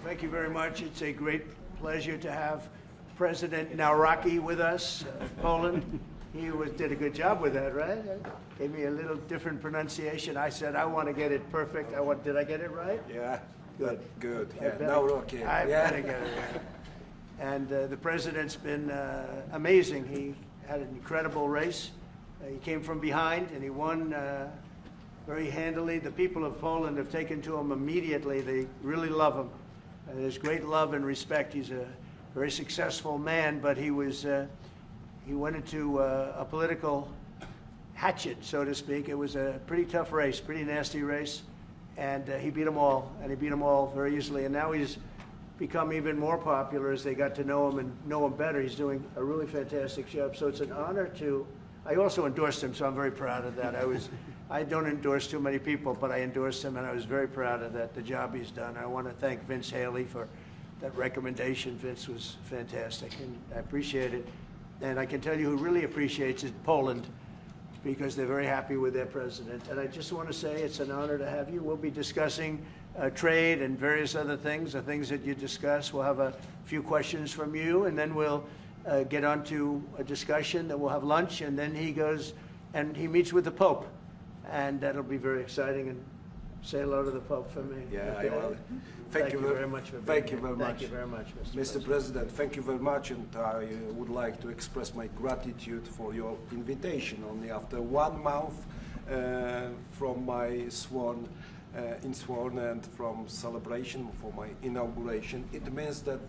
Thank you very much. It's a great pleasure to have President Nawrocki with us, Poland. He did a good job with that, right? Gave me a little different pronunciation. I said, I want to get it perfect. Did I get it right? Yeah. Good. Good. Yeah. Nawrocki. I better get it right. And the president's been amazing. He had an incredible race. He came from behind and he won very handily. The people of Poland have taken to him immediately. They really love him. There's great love and respect. He's a very successful man, but he went into a political hatchet, so to speak. It was a pretty tough race, pretty nasty race, and he beat them all, and he beat them all very easily. And now he's become even more popular as they got to know him and know him better. He's doing a really fantastic job. So it's an honor to. I also endorsed him, so I'm very proud of that. I don't endorse too many people, but I endorsed him, and I was very proud of that, the job he's done. I want to thank Vince Haley for that recommendation. Vince was fantastic, and I appreciate it. And I can tell you who really appreciates it, Poland, because they're very happy with their president. And I just want to say it's an honor to have you. We'll be discussing trade and various other things, the things that you discuss. We'll have a few questions from you, and then we'll get on to a discussion. Then we'll have lunch, and then he goes and he meets with the Pope. And that'll be very exciting. And say hello to the Pope for me. Yeah, okay. I will. Thank you very much for being here. Thank you very much, Mr. President. Thank you very much, and I would like to express my gratitude for your invitation. Only after 1 month from my sworn and from celebration for my inauguration, it means that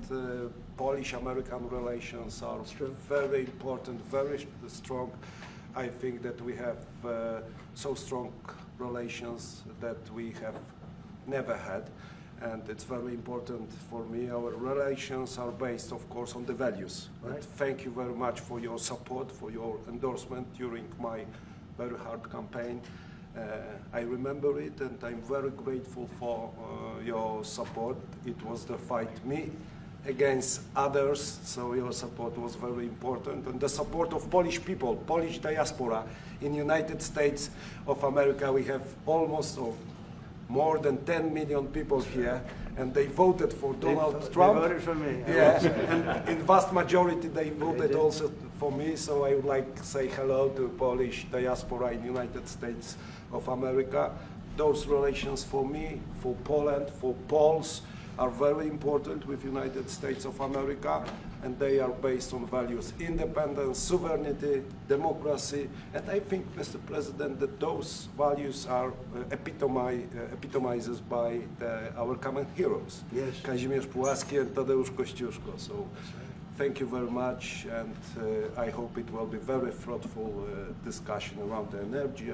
Polish-American relations are very important, very strong. I think that we have so strong relations that we have never had, and it's very important for me. Our relations are based, of course, on the values. Right. And thank you very much for your support, for your endorsement during my very hard campaign. I remember it, and I'm very grateful for your support. It was the fight me against others, so your support was very important, and the support of Polish people, Polish diaspora in United States of America. We have almost more than 10 million people here, and they voted for Donald Trump. They voted for me. Yeah, and in vast majority they voted also for me, so I would like to say hello to Polish diaspora in United States of America. Those relations for me, for Poland, for Poles, are very important with United States of America, and they are based on values: independence, sovereignty, democracy. And I think, Mr. President, that those values are epitomized by our common heroes, yes, Kazimierz Pułaski and Tadeusz Kościuszko. So thank you very much, and I hope it will be very fruitful discussion around the energy,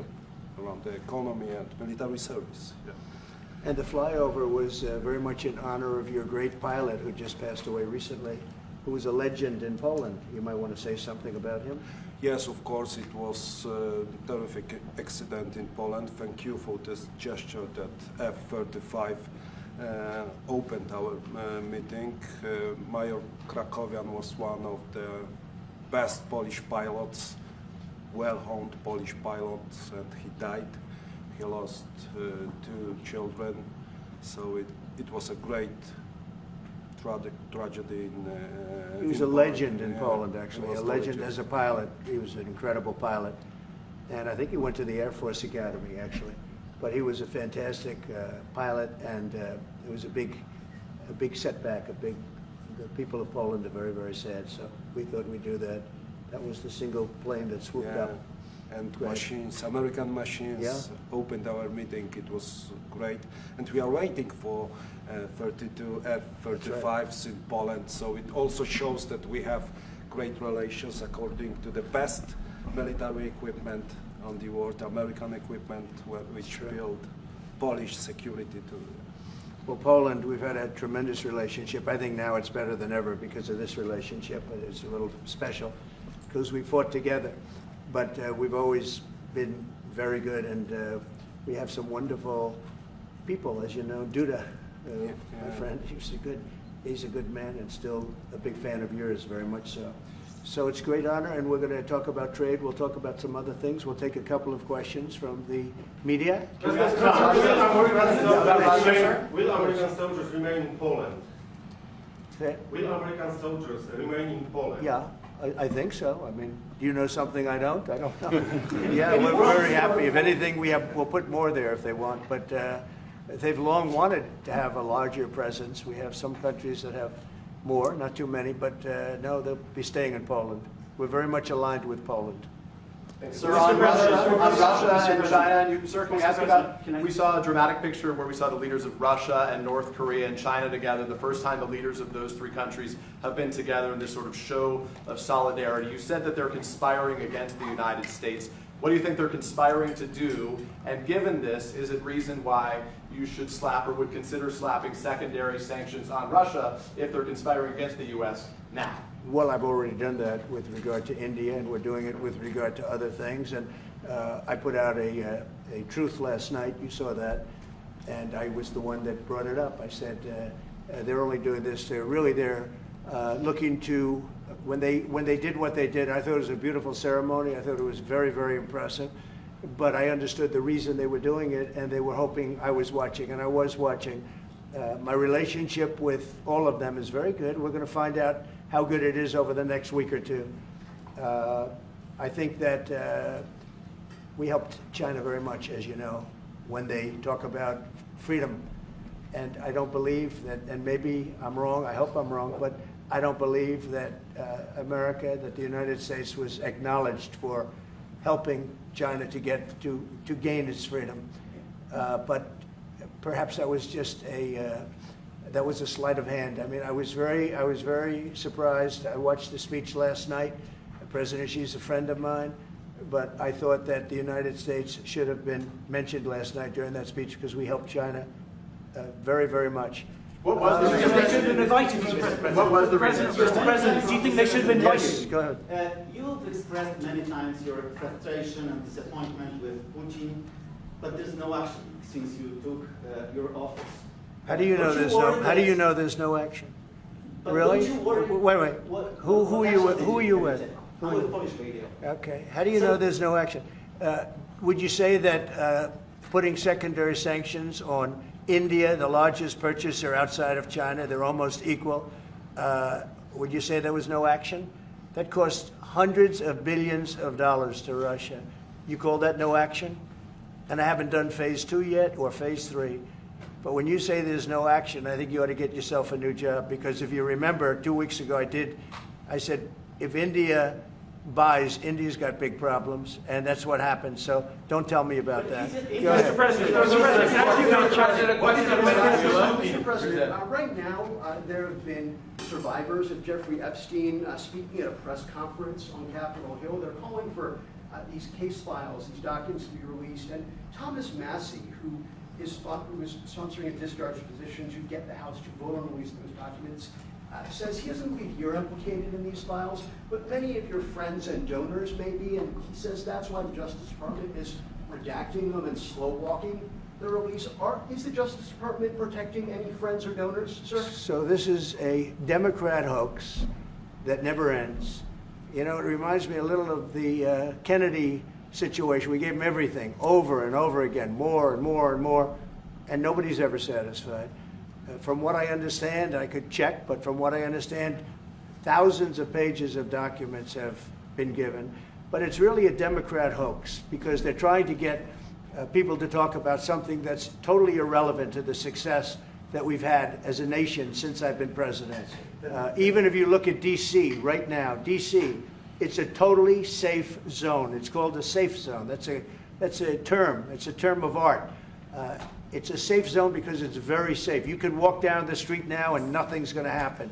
around the economy and military service. Yeah. And the flyover was very much in honor of your great pilot who just passed away recently, who was a legend in Poland. You might want to say something about him. Yes, of course, it was a terrific accident in Poland. Thank you for this gesture that F-35 opened our meeting. Major Krakowian was one of the best Polish pilots, well-honed Polish pilots, and he died. He lost 2 children, so it was a great tragedy in he was in a Poland. legend in Poland, actually, a legend as a pilot. He was an incredible pilot, and I think he went to the Air Force Academy, actually. But he was a fantastic pilot, and it was a big setback. The people of Poland are very, very sad, so we thought we'd do that. That was the single plane that swooped up. And machines, American machines, opened our meeting. It was great. And we are waiting for 32 F-35s in Poland. So it also shows that we have great relations according to the best military equipment on the world, American equipment, which build Polish security too. Well, Poland, we've had a tremendous relationship. I think now it's better than ever because of this relationship. It's a little special because we fought together. But we've always been very good, and we have some wonderful people, as you know. Duda, my friend, he's a good man and still a big fan of yours, very much so. So it's a great honor, and we're going to talk about trade. We'll talk about some other things. We'll take a couple of questions from the media. Will American soldiers remain in Poland? Will American soldiers remain in Poland? Yeah, I think so. I mean, do you know something I don't? I don't know. Yeah, we're very happy. If anything, we'll put more there if they want. But they've long wanted to have a larger presence. We have some countries that have more, not too many, but no, they'll be staying in Poland. We're very much aligned with Poland. Sir, on Russia and China, you, sir, can we ask about, we saw a dramatic picture where we saw the leaders of Russia and North Korea and China together, the first time the leaders of those three countries have been together in this sort of show of solidarity. You said that they're conspiring against the United States. What do you think they're conspiring to do? And given this, is it reason why you should slap or would consider slapping secondary sanctions on Russia if they're conspiring against the U.S. now? Well, I've already done that with regard to India, and we're doing it with regard to other things. And I put out a truth last night. You saw that. And I was the one that brought it up. I said they're only doing this. They're looking to, when they did what they did, I thought it was a beautiful ceremony. I thought it was very, very impressive. But I understood the reason they were doing it, and they were hoping I was watching, and I was watching. My relationship with all of them is very good. We're going to find out how good it is over the next week or two. I think that we helped China very much, as you know, when they talk about freedom. And I don't believe that, and maybe I'm wrong, I hope I'm wrong, but I don't believe that America, that the United States was acknowledged for helping China to get to gain its freedom. But perhaps that was just that was a sleight of hand. I mean, I was very surprised. I watched the speech last night. President Xi's a friend of mine, but I thought that the United States should have been mentioned last night during that speech because we helped China very, very much. What was the reason? They should have been invited, Mr. President. What was the reason? Mr. President, do you think they should have been invited? Yes, go ahead. You've expressed many times your frustration and disappointment with Putin, but there's no action since you took your office. How do you know there's no? How do you know there's no action? But Really? don't you worry- Wait. Who are you with? I'm with Polish radio. Okay. How do you know there's no action? Would you say that putting secondary sanctions on India, the largest purchaser outside of China, they're almost equal, would you say there was no action? That cost hundreds of billions of dollars to Russia. You call that no action? And I haven't done phase 2 yet or phase 3. But when you say there's no action, I think you ought to get yourself a new job, because if you remember, 2 weeks ago I said, if India buys, India's got big problems, and that's what happened. So don't tell me about that. Go ahead. Mr. President, Mr. President, right now there have been survivors of Jeffrey Epstein speaking at a press conference on Capitol Hill. They're calling for these case files, these documents to be released. And Thomas Massey, who is sponsoring a discharge position to get the House to vote on releasing those documents, says he doesn't believe you're implicated in these files, but many of your friends and donors may be, and he says that's why the Justice Department is redacting them and slow-walking the release. Is the Justice Department protecting any friends or donors, sir? So this is a Democrat hoax that never ends. You know, it reminds me a little of the Kennedy situation. We gave him everything over and over again, more and more and more, and nobody's ever satisfied. From what I understand, I could check, but from what I understand, thousands of pages of documents have been given. But it's really a Democrat hoax, because they're trying to get people to talk about something that's totally irrelevant to the success that we've had as a nation since I've been president. Even if you look at D.C. right now, D.C., it's a totally safe zone. It's called a safe zone. That's a term. It's a term of art. It's a safe zone because it's very safe. You can walk down the street now and nothing's going to happen.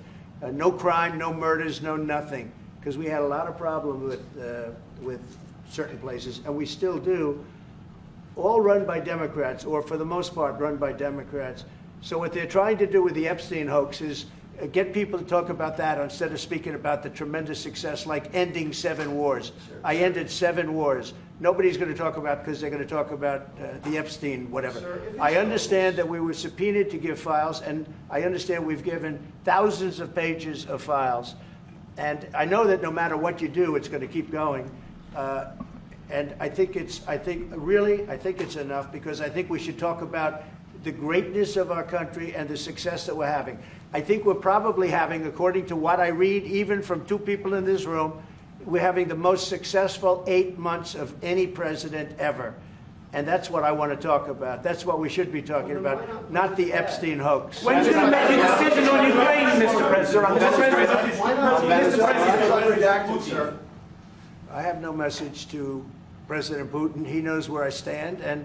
No crime, no murders, no nothing. Because we had a lot of problems with certain places, and we still do. All run by Democrats, or for the most part run by Democrats. So what they're trying to do with the Epstein hoax is get people to talk about that instead of speaking about the tremendous success, like ending 7 wars. I ended 7 wars. Nobody's going to talk about it because they're going to talk about the Epstein, whatever. Sir, I understand that we were subpoenaed to give files, and I understand we've given thousands of pages of files. And I know that no matter what you do, it's going to keep going. And I think it's enough, because I think we should talk about the greatness of our country and the success that we're having. I think we're probably having, according to what I read, even from two people in this room, we're having the most successful 8 months of any president ever. And that's what I want to talk about. That's what we should be talking about, not the Epstein hoax. When should we make a decision on Ukraine, Mr. President? I have no message to President Putin. He knows where I stand, and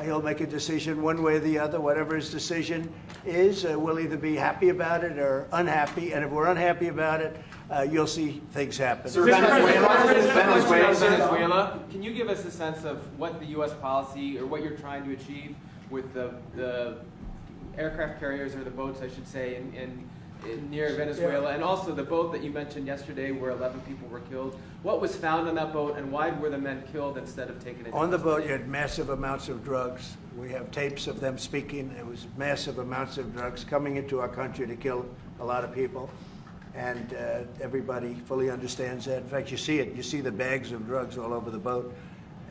he'll make a decision one way or the other. Whatever his decision is, we'll either be happy about it or unhappy. And if we're unhappy about it, you'll see things happen. Venezuela, can you give us a sense of what the U.S. policy or what you're trying to achieve with the aircraft carriers, or the boats, I should say, in near Venezuela, and also the boat that you mentioned yesterday where 11 people were killed? What was found on that boat, and why were the men killed instead of taken into On the boat, custody? you had massive amounts of drugs. We have tapes of them speaking. It was massive amounts of drugs coming into our country to kill a lot of people. And everybody fully understands that. In fact, you see it. You see the bags of drugs all over the boat.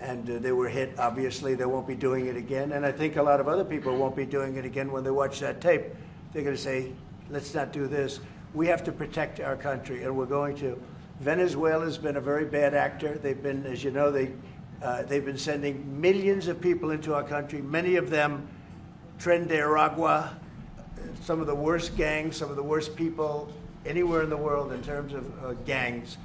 And they were hit, obviously. They won't be doing it again. And I think a lot of other people won't be doing it again when they watch that tape. They're going to say, let's not do this. We have to protect our country, and we're going to. Venezuela's been a very bad actor. They've been, as you know, they've been sending millions of people into our country, many of them Tren de Aragua, some of the worst gangs, some of the worst people anywhere in the world in terms of gangs.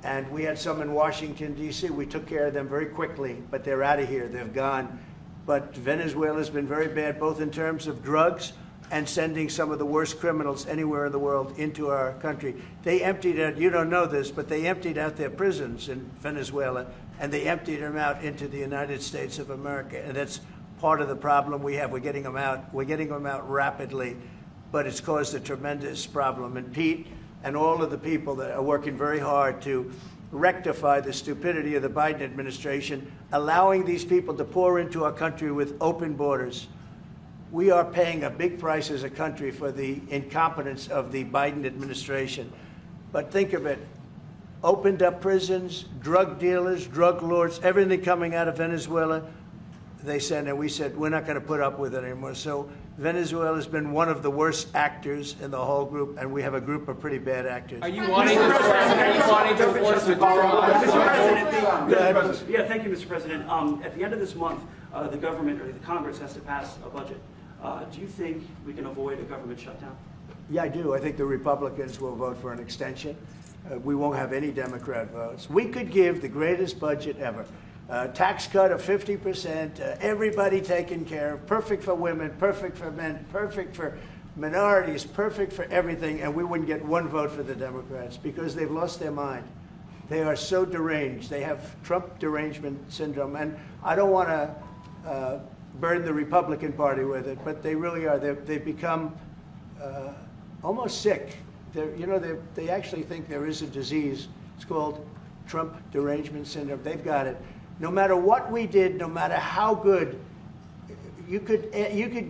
And we had some in Washington, D.C. We took care of them very quickly, but they're out of here. They've gone. But Venezuela's been very bad, both in terms of drugs and sending some of the worst criminals anywhere in the world into our country. They emptied out, you don't know this, but they emptied out their prisons in Venezuela, and they emptied them out into the United States of America. And that's part of the problem we have. We're getting them out. We're getting them out rapidly, but it's caused a tremendous problem. And Pete and all of the people that are working very hard to rectify the stupidity of the Biden administration, allowing these people to pour into our country with open borders. We are paying a big price as a country for the incompetence of the Biden administration. But think of it, opened up prisons, drug dealers, drug lords, everything coming out of Venezuela, they said, and we said, we're not going to put up with it anymore. So Venezuela has been one of the worst actors in the whole group, and we have a group of pretty bad actors. Are you wanting to force withdrawal? Yeah, thank you, Mr. President. At the end of this month, the government, or the Congress, has to pass a budget. Do you think we can avoid a government shutdown? Yeah, I do. I think the Republicans will vote for an extension. We won't have any Democrat votes. We could give the greatest budget ever. Tax cut of 50%, everybody taken care of, perfect for women, perfect for men, perfect for minorities, perfect for everything, and we wouldn't get one vote for the Democrats because they've lost their mind. They are so deranged. They have Trump derangement syndrome, and I don't want to burn the Republican Party with it, but they really are. They've become almost sick. They actually think there is a disease. It's called Trump derangement syndrome. They've got it. No matter what we did, no matter how good, you could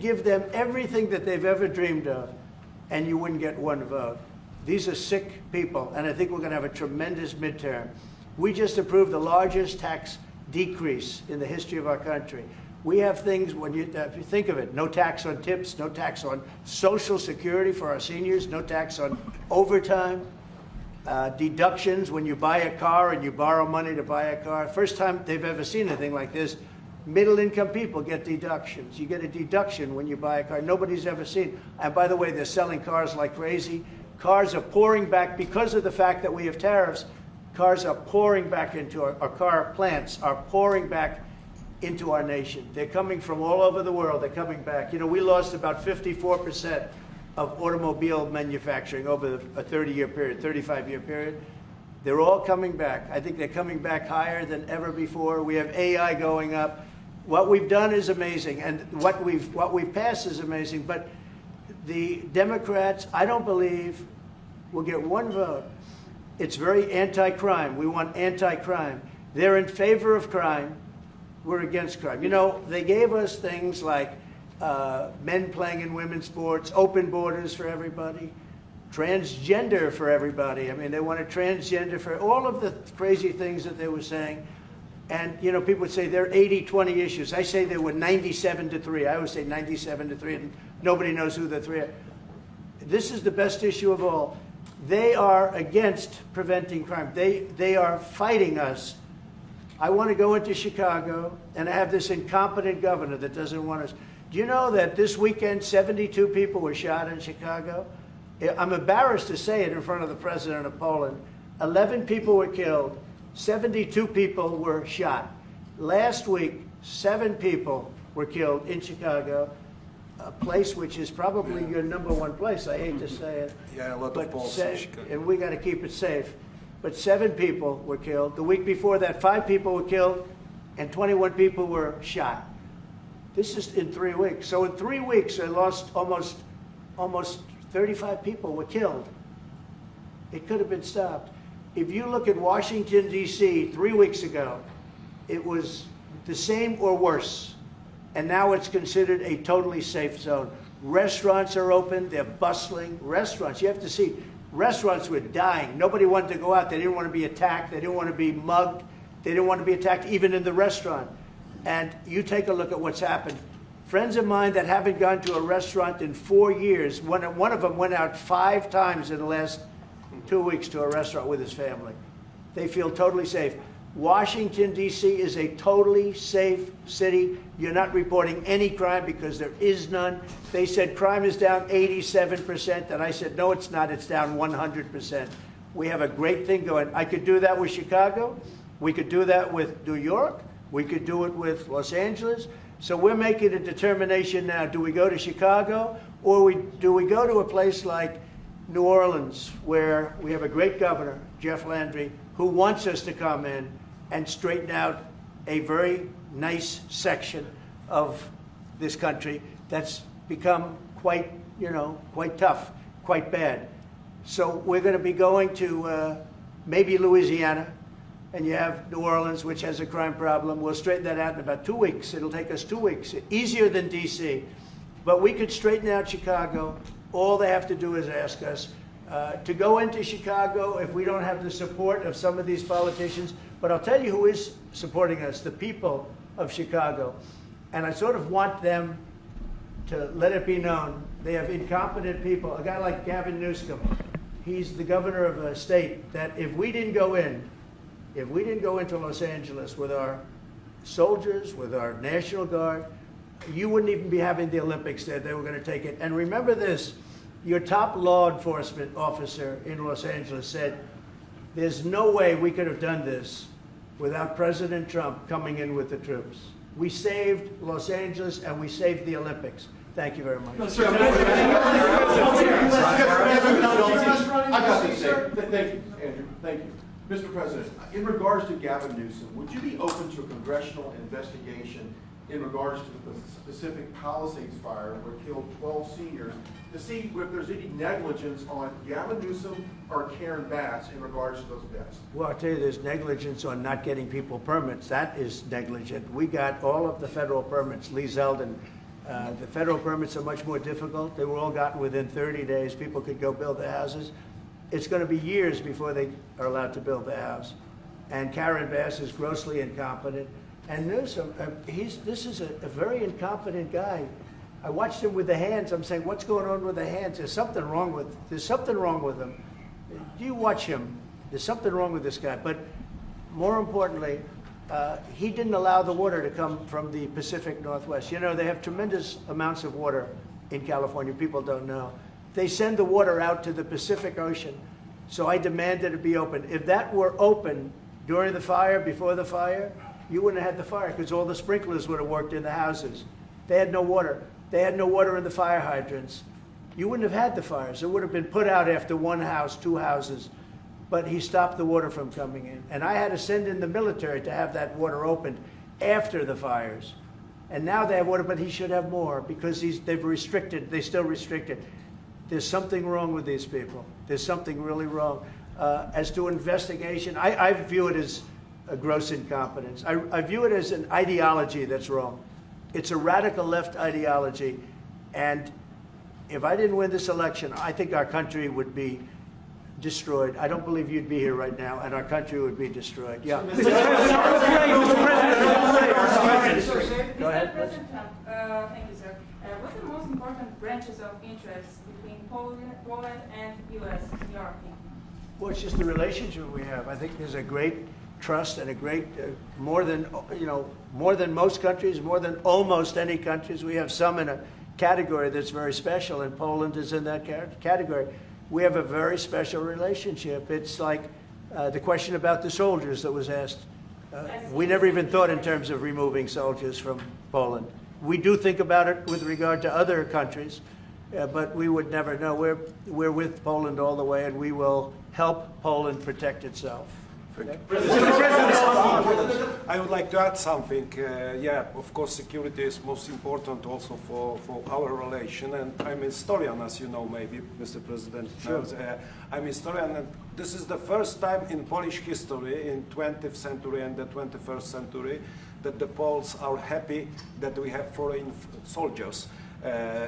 give them everything that they've ever dreamed of, and you wouldn't get one vote. These are sick people, and I think we're going to have a tremendous midterm. We just approved the largest tax decrease in the history of our country. We have things, if you think of it, no tax on tips, no tax on Social Security for our seniors, no tax on overtime, deductions when you buy a car and you borrow money to buy a car. First time they've ever seen anything like this. Middle-income people get deductions. You get a deduction when you buy a car. Nobody's ever seen. And by the way, they're selling cars like crazy. Cars are pouring back because of the fact that we have tariffs. Cars are pouring back into our car plants are pouring back into our nation. They're coming from all over the world. They're coming back. You know, we lost about 54% of automobile manufacturing over a 30-year period, 35-year period. They're all coming back. I think they're coming back higher than ever before. We have AI going up. What we've done is amazing, and what we've passed is amazing. But the Democrats, I don't believe, will get one vote. It's very anti-crime. We want anti-crime. They're in favor of crime. We're against crime. You know, they gave us things like men playing in women's sports, open borders for everybody, transgender for everybody. I mean, they wanted transgender for all of the crazy things that they were saying. And, you know, people would say there are 80-20 issues. I say there were 97-3. I always say 97-3, and nobody knows who the three are. This is the best issue of all. They are against preventing crime. They are fighting us. I want to go into Chicago, and I have this incompetent governor that doesn't want us. Do you know that this weekend 72 people were shot in Chicago? I'm embarrassed to say it in front of the president of Poland. 11 people were killed. 72 people were shot. Last week, 7 people were killed in Chicago, a place which is probably your #1 place. I hate to say it. Yeah, a lot of Poles in Chicago. And we got to keep it safe. But 7 people were killed. The week before that, 5 people were killed, and 21 people were shot. This is in 3 weeks. So in 3 weeks, I lost almost 35 people were killed. It could have been stopped. If you look at Washington, D.C., 3 weeks ago, it was the same or worse. And now it's considered a totally safe zone. Restaurants are open. They're bustling. Restaurants, you have to see, restaurants were dying. Nobody wanted to go out. They didn't want to be attacked. They didn't want to be mugged. They didn't want to be attacked even in the restaurant. And you take a look at what's happened. Friends of mine that haven't gone to a restaurant in 4 years, one of them went out 5 times in the last 2 weeks to a restaurant with his family. They feel totally safe. Washington, D.C. is a totally safe city. You're not reporting any crime because there is none. They said crime is down 87%, and I said, no, it's not. It's down 100%. We have a great thing going. I could do that with Chicago. We could do that with New York. We could do it with Los Angeles. So we're making a determination now. Do we go to Chicago, or do we go to a place like New Orleans, where we have a great governor, Jeff Landry, who wants us to come in and straighten out a very nice section of this country that's become quite, quite tough, quite bad. So we're going to be going to maybe Louisiana, and you have New Orleans, which has a crime problem. We'll straighten that out in about 2 weeks. It'll take us 2 weeks, easier than D.C. But we could straighten out Chicago. All they have to do is ask us to go into Chicago if we don't have the support of some of these politicians. But I'll tell you who is supporting us, the people of Chicago. And I sort of want them to let it be known. They have incompetent people. A guy like Gavin Newsom, he's the governor of a state that if we didn't go into Los Angeles with our soldiers, with our National Guard, you wouldn't even be having the Olympics there. They were going to take it. And remember this, your top law enforcement officer in Los Angeles said, there's no way we could have done this without President Trump coming in with the troops. We saved Los Angeles and we saved the Olympics. Thank you very much. I got this, Thank you, Andrew. Thank you. Mr. President, in regards to Gavin Newsom, would you be open to a congressional investigation in regards to the specific Palisades fire where it killed 12 seniors to see if there's any negligence on Gavin Newsom or Karen Bass in regards to those deaths? Well, I'll tell you, there's negligence on not getting people permits. That is negligent. We got all of the federal permits. Lee Zeldin, the federal permits are much more difficult. They were all gotten within 30 days. People could go build their houses. It's going to be years before they are allowed to build their house. And Karen Bass is grossly incompetent. And Newsom, this is a very incompetent guy. I watched him with the hands. I'm saying, what's going on with the hands? There's something wrong with him. You watch him. There's something wrong with this guy. But more importantly, he didn't allow the water to come from the Pacific Northwest. You know, they have tremendous amounts of water in California. People don't know. They send the water out to the Pacific Ocean. So I demanded it be open. If that were open during the fire, before the fire, you wouldn't have had the fire because all the sprinklers would have worked in the houses. They had no water. They had no water in the fire hydrants. You wouldn't have had the fires. It would have been put out after 1 house, 2 houses. But he stopped the water from coming in. And I had to send in the military to have that water opened after the fires. And now they have water, but he should have more because they've restricted, they still restricted. There's something wrong with these people. There's something really wrong. As to investigation, I view it as a gross incompetence. I view it as an ideology that's wrong. It's a radical left ideology. And if I didn't win this election, I think our country would be destroyed. I don't believe you'd be here right now, and our country would be destroyed. Yeah. Mr. President Trump, thank you, sir. What are the most important branches of interest between Poland and U.S. in your opinion? Well, it's just the relationship we have. I think there's a great trust and a great, more than most countries, more than almost any countries. We have some in a category that's very special, and Poland is in that category. We have a very special relationship. It's like the question about the soldiers that was asked. We never even thought in terms of removing soldiers from Poland. We do think about it with regard to other countries, but we would never know. We're with Poland all the way, and we will help Poland protect itself. I would like to add something. Yeah, of course, security is most important also for our relation. And I'm a historian, as you know, maybe, Mr. President. Sure. I'm a historian, and this is the first time in Polish history, in 20th century and the 21st century, that the Poles are happy that we have foreign soldiers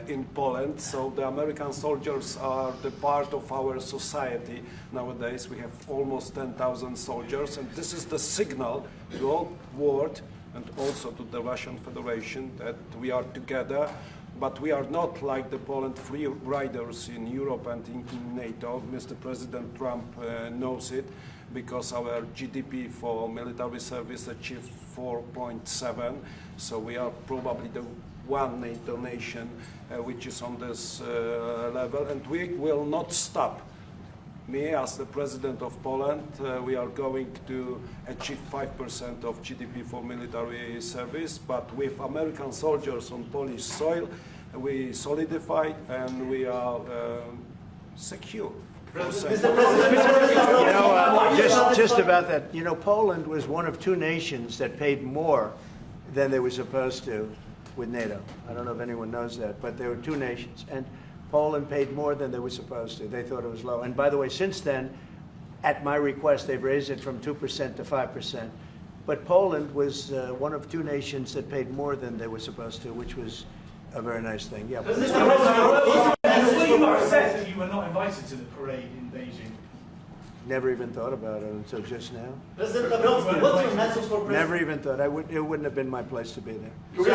in Poland. So the American soldiers are the part of our society nowadays. We have almost 10,000 soldiers, and this is the signal to the whole world and also to the Russian Federation that we are together. But we are not like the Poland free riders in Europe and in NATO. Mr. President Trump knows it, because our GDP for military service achieved 4.7. So we are probably the one NATO nation which is on this level, and we will not stop. Me, as the President of Poland, we are going to achieve 5% of GDP for military service, but with American soldiers on Polish soil, we solidify and we are secure. Just about that. Poland was one of two nations that paid more than they were supposed to with NATO. I don't know if anyone knows that, but there were two nations, and Poland paid more than they were supposed to. They thought it was low. And by the way, since then, at my request, they've raised it from 2% to 5%. But Poland was one of two nations that paid more than they were supposed to, which was a very nice thing. Yeah. You were not invited to the parade in Beijing. Never even thought about it until just now. President Nawrocki, what's your message for President? Never even thought. It wouldn't have been my place to be there. On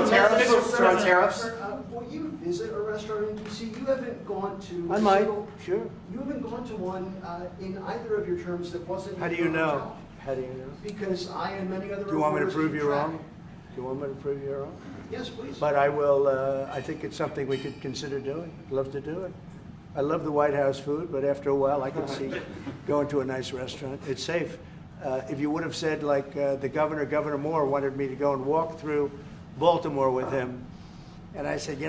tariffs? Will you visit a restaurant in D.C.? You haven't gone to I might, sure. You haven't gone to one in either of your terms that wasn't. How do you know? How do you know? Because I and many other. Do you want me to reporters prove keep you track. wrong? Do you want me to prove you wrong? Yes, please. But I will. I think it's something we could consider doing. I'd love to do it. I love the White House food, but after a while, I can see going to a nice restaurant. It's safe. If you would have said, like the Governor Moore wanted me to go and walk through Baltimore with him, and I said,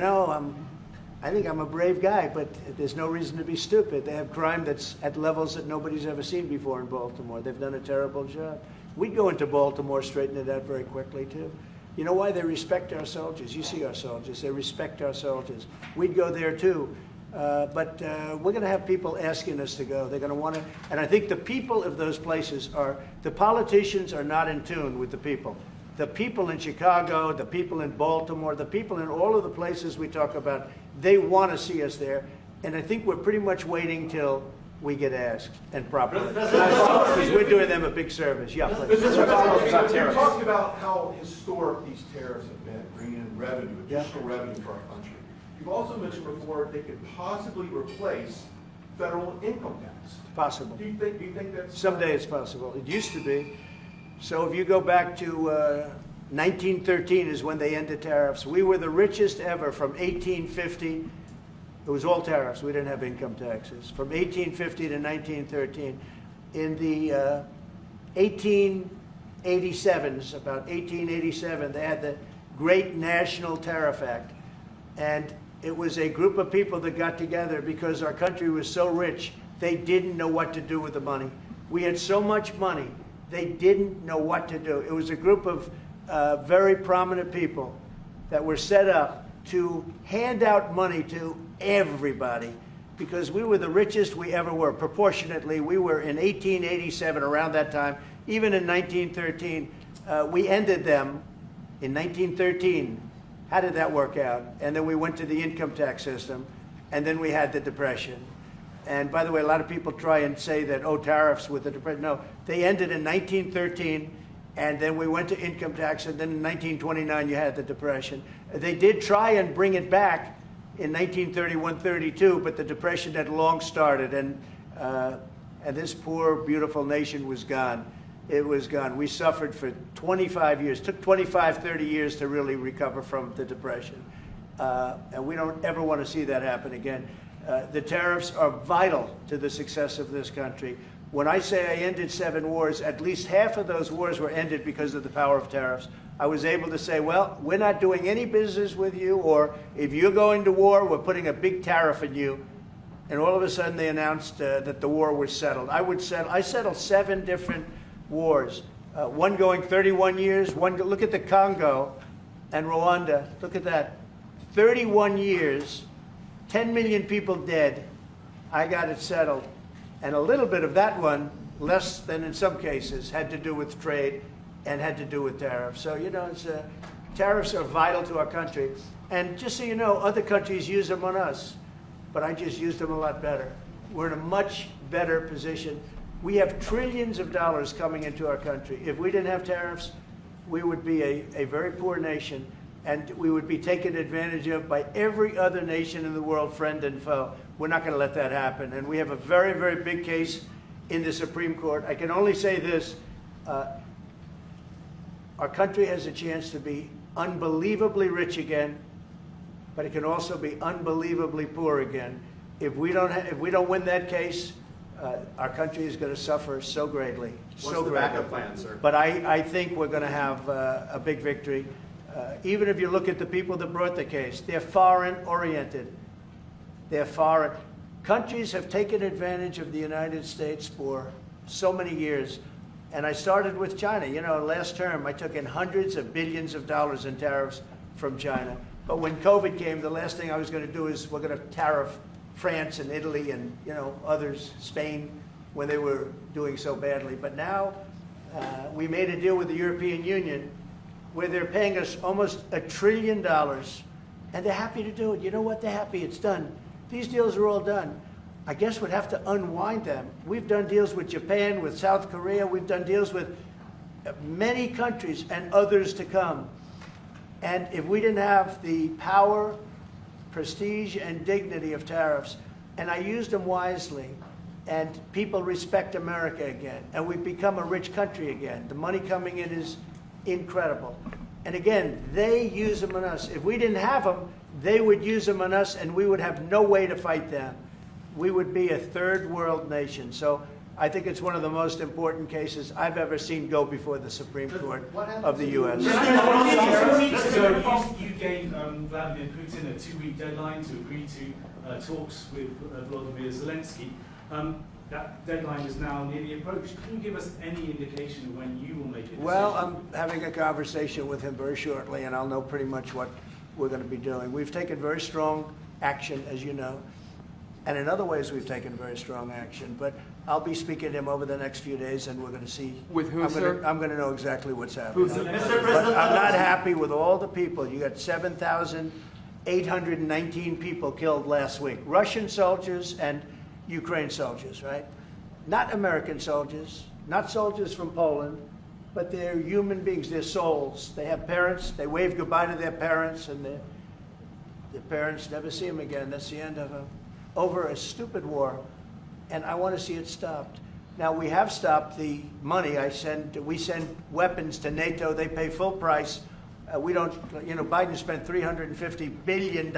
I think I'm a brave guy, but there's no reason to be stupid. They have crime that's at levels that nobody's ever seen before in Baltimore. They've done a terrible job. We'd go into Baltimore, straighten it out very quickly, too. You know why? They respect our soldiers. You see our soldiers. They respect our soldiers. We'd go there, too. But we're going to have people asking us to go. They're going to want to, and I think the people of those places the politicians are not in tune with the people. The people in Chicago, the people in Baltimore, the people in all of the places we talk about, they want to see us there. And I think we're pretty much waiting till we get asked and properly. Because we're doing them a big service. Yeah, please. You talked about how historic these tariffs have been, bringing in revenue, additional revenue for our country. You've also mentioned before they could possibly replace federal income tax. Possible. Do you think that's... Someday it's possible. It used to be. So if you go back to 1913 is when they ended tariffs. We were the richest ever from 1850. It was all tariffs. We didn't have income taxes. From 1850 to 1913. In the 1887s, about 1887, they had the Great National Tariff Act. And it was a group of people that got together because our country was so rich, they didn't know what to do with the money. We had so much money, they didn't know what to do. It was a group of very prominent people that were set up to hand out money to everybody because we were the richest we ever were. Proportionately, we were in 1887, around that time, even in 1913. We ended them in 1913. How did that work out? And then we went to the income tax system, and then we had the Depression. And by the way, a lot of people try and say that, oh, tariffs with the depression. No, they ended in 1913, and then we went to income tax, and then in 1929 you had the depression. They did try and bring it back in 1931-32, but the depression had long started, and this poor, beautiful nation was gone. It was gone. We suffered for 25 years. It took 25, 30 years to really recover from the depression. And we don't ever want to see that happen again. The tariffs are vital to the success of this country. When I say I ended 7 wars, at least half of those wars were ended because of the power of tariffs. I was able to say, well, we're not doing any business with you, or if you're going to war, we're putting a big tariff on you. And all of a sudden they announced that the war was settled. I settled 7 different wars, one going 31 years, look at the Congo and Rwanda, look at that, 31 years, 10 million people dead. I got it settled. And a little bit of that one, less than in some cases, had to do with trade and had to do with tariffs. So, you know, tariffs are vital to our country. And just so you know, other countries use them on us, but I just used them a lot better. We're in a much better position. We have trillions of dollars coming into our country. If we didn't have tariffs, we would be a very poor nation, and we would be taken advantage of by every other nation in the world, friend and foe. We're not going to let that happen. And we have a very, very big case in the Supreme Court. I can only say this. Our country has a chance to be unbelievably rich again, but it can also be unbelievably poor again. If we don't win that case, our country is going to suffer so greatly. What's the backup plan, sir? But I think we're going to have a big victory. Even if you look at the people that brought the case, they're foreign-oriented. They're foreign. Countries have taken advantage of the United States for so many years. And I started with China. You know, last term, I took in hundreds of billions of dollars in tariffs from China. But when COVID came, the last thing I was going to do is we're going to tariff France and Italy and, you know, others, Spain, when they were doing so badly. But now we made a deal with the European Union where they're paying us almost $1 trillion, and they're happy to do it. You know what? They're happy. It's done. These deals are all done. I guess we'd have to unwind them. We've done deals with Japan, with South Korea. We've done deals with many countries and others to come. And if we didn't have the power, prestige, and dignity of tariffs, and I used them wisely, and people respect America again, and we've become a rich country again. The money coming in is incredible. And again, they use them on us. If we didn't have them, they would use them on us, and we would have no way to fight them. We would be a third world nation. So I think it's one of the most important cases I've ever seen go before the Supreme Court of the U.S. 2 weeks ago, you gave Vladimir Putin a 2-week deadline to agree to talks with Volodymyr Zelensky. That deadline is now nearly approached. Can you give us any indication of when you will make a decision? Well, I'm having a conversation with him very shortly, and I'll know pretty much what we're going to be doing. We've taken very strong action, as you know, and in other ways we've taken very strong action. But I'll be speaking to him over the next few days, and we're going to see. With who, sir? I'm going to know exactly what's happening. But I'm not happy with all the people. You got 7,819 people killed last week. Russian soldiers and Ukraine soldiers, right? Not American soldiers, not soldiers from Poland, but they're human beings, they're souls. They have parents, they wave goodbye to their parents, and their parents never see them again. That's the end of them. Over a stupid war, and I want to see it stopped. Now, we have stopped the money. We send weapons to NATO, they pay full price. We don't, you know, Biden spent $350 billion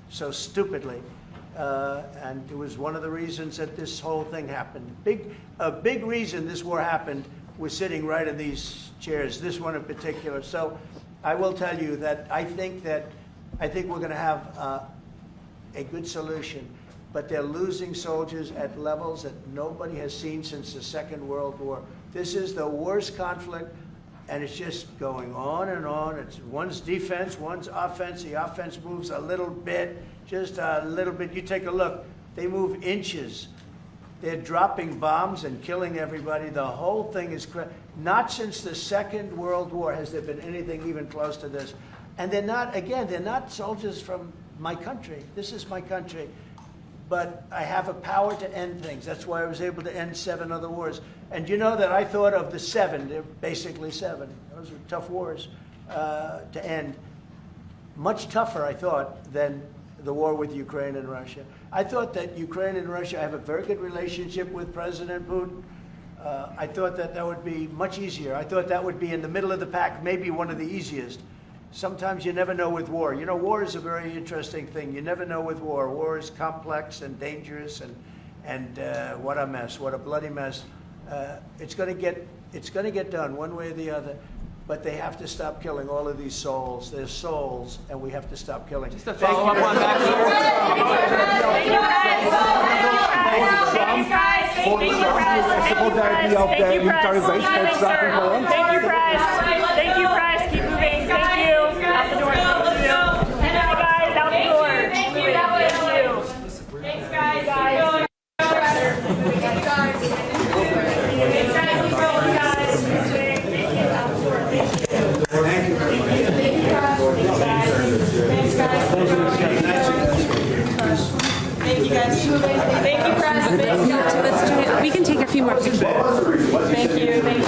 so stupidly. And it was one of the reasons that this whole thing happened. A big reason this war happened was sitting right in these chairs, this one in particular. So I will tell you that I think we're going to have a good solution, but they're losing soldiers at levels that nobody has seen since the Second World War. This is the worst conflict, and it's just going on and on. It's one's defense, one's offense. The offense moves a little bit. Just a little bit. You take a look. They move inches. They're dropping bombs and killing everybody. The whole thing is not since the Second World War has there been anything even close to this. And they're not, again, they're not soldiers from my country. This is my country. but I have a power to end things. That's why I was able to end 7 other wars. And you know that I thought of the 7, they're basically 7. Those were tough wars to end. Much tougher, I thought, than the war with Ukraine and Russia. I thought that Ukraine and Russia, I have a very good relationship with President Putin. I thought that that would be much easier. I thought that would be in the middle of the pack, maybe one of the easiest. Sometimes you never know with war. You know, war is a very interesting thing. You never know with war. War is complex and dangerous, and what a mess, what a bloody mess. It's going to get done one way or the other. But they have to stop killing all of these souls. They're souls, and we have to stop killing. Just to follow up on that. Thank you, press. Keep moving. Thank you. Out the door. Thank you. Guys, out the door. Thank you. Thanks, guys. Thank you, guys. Thank you, President. We can take a few more pictures. Thank you.